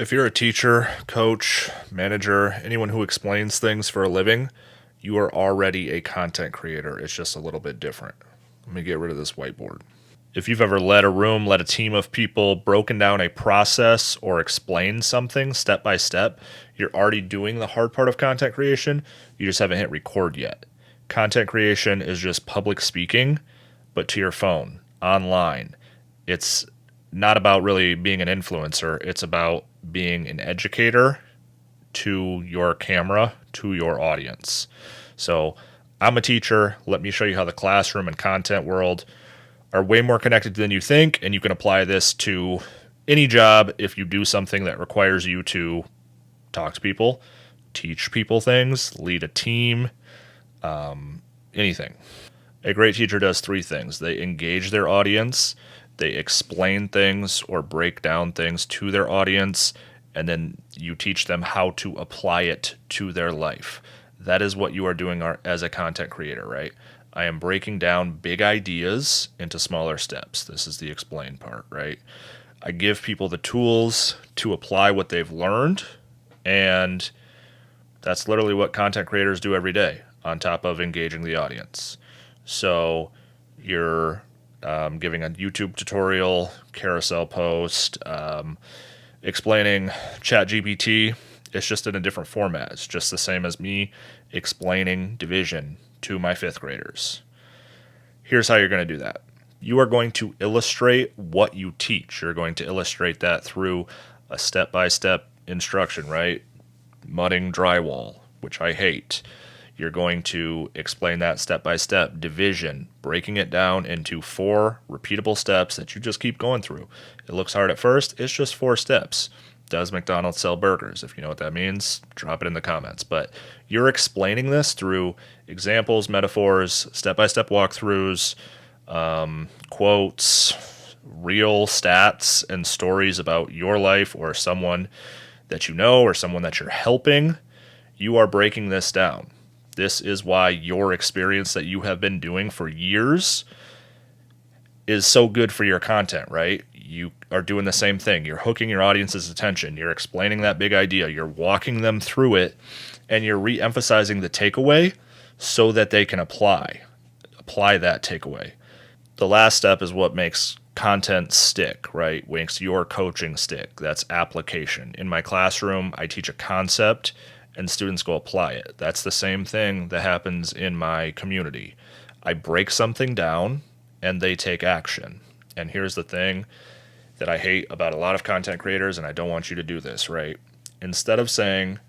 If you're a teacher, coach, manager, anyone who explains things for a living, you are already a content creator. It's just a little bit different. Let me get rid of this whiteboard. If you've ever led a room, led a team of people, broken down a process, or explained something step by step, you're already doing the hard part of content creation. You just haven't hit record yet. Content creation is just public speaking, but to your phone, online. It's not about really being an influencer. It's about being an educator to your camera, to your audience. So I'm a teacher. Let me show you how the classroom and content world are way more connected than you think, and you can apply this to any job if you do something that requires you to talk to people, teach people things, lead a team, anything. A great teacher does three things. They engage their audience, they explain things or break down things to their audience, and then you teach them how to apply it to their life. That is what you are doing as a content creator, right? I am breaking down big ideas into smaller steps. This is the explain part, right? I give people the tools to apply what they've learned, and that's literally what content creators do every day on top of engaging the audience. So you're giving a YouTube tutorial, carousel post, explaining ChatGPT. It's just in a different format. It's just the same as me explaining division to my fifth graders. Here's how you're going to do that. You are going to illustrate what you teach. You're going to illustrate that through a step-by-step instruction, right? Mudding drywall, which I hate. You're going to explain that step-by-step division, breaking it down into 4 repeatable steps that you just keep going through. It looks hard at first. It's just 4 steps. Does McDonald's sell burgers? If you know what that means, drop it in the comments. But you're explaining this through examples, metaphors, step-by-step walkthroughs, quotes, real stats, and stories about your life or someone that you know or someone that you're helping. You are breaking this down. This is why your experience that you have been doing for years is so good for your content, right? You are doing the same thing. You're hooking your audience's attention. You're explaining that big idea. You're walking them through it, and you're re-emphasizing the takeaway so that they can apply that takeaway. The last step is what makes content stick, right? Makes your coaching stick. That's application. In my classroom, I teach a concept and students go apply it. That's the same thing that happens in my community. I break something down and they take action. And here's the thing that I hate about a lot of content creators, and I don't want you to do this, right? Instead of saying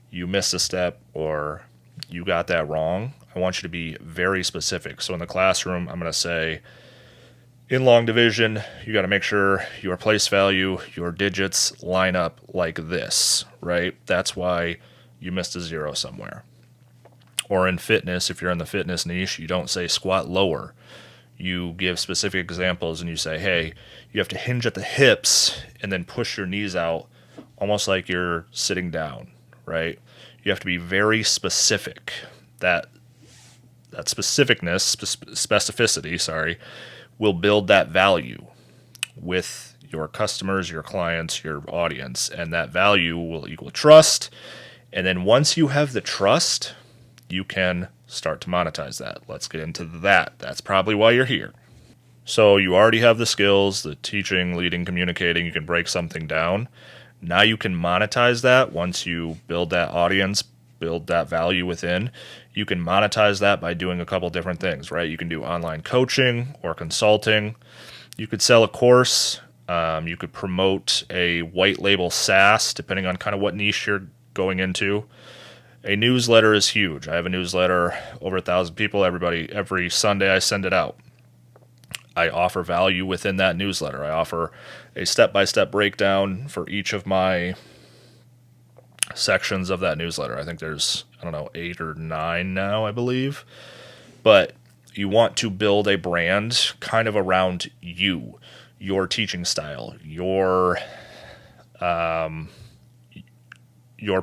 you missed a step or you got that wrong, I want you to be very specific. So in the classroom, I'm going to say, in long division, you got to make sure your place value, your digits line up like this, right? That's why you missed a 0 somewhere. Or in fitness, if you're in the fitness niche, you don't say squat lower. You give specific examples and you say, hey, you have to hinge at the hips and then push your knees out almost like you're sitting down, right? You have to be very specific. That specificity, will build that value with your customers, your clients, your audience, and that value will equal trust. And then once you have the trust, you can start to monetize that. Let's get into that. That's probably why you're here. So you already have the skills, the teaching, leading, communicating. You can break something down. Now you can monetize that once you build that audience, build that value within. You can monetize that by doing a couple different things, right? You can do online coaching or consulting. You could sell a course. You could promote a white label SaaS, depending on kind of what niche you're going into. A newsletter is huge. I have a newsletter, over 1,000 people. Every Sunday I send it out. I offer value within that newsletter. I offer a step-by-step breakdown for each of my sections of that newsletter. I think there's, 8 or 9 now, I believe. But you want to build a brand kind of around you, your teaching style, your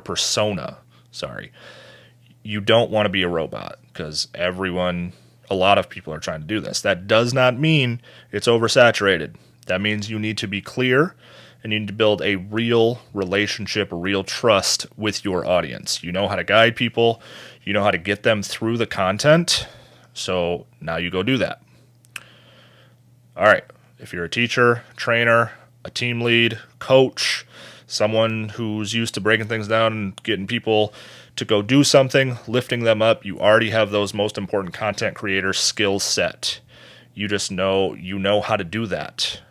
persona. You don't want to be a robot because a lot of people are trying to do this. That does not mean it's oversaturated. That means you need to be clear and you need to build a real relationship, a real trust with your audience. You know how to guide people, you know how to get them through the content. So now you go do that. All right. If you're a teacher, trainer, a team lead, coach, someone who's used to breaking things down and getting people to go do something, lifting them up, you already have those most important content creator skills set. You just know how to do that.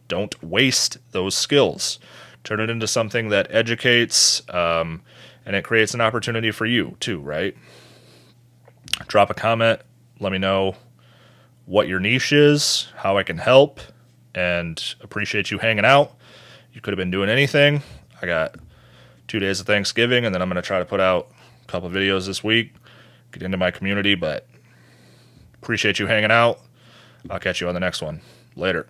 Don't waste those skills. Turn it into something that educates, and it creates an opportunity for you too, right? Drop a comment. Let me know what your niche is, how I can help, and appreciate you hanging out. You could have been doing anything. I got 2 days of Thanksgiving, and then I'm going to try to put out a couple of videos this week, get into my community, but appreciate you hanging out. I'll catch you on the next one. Later.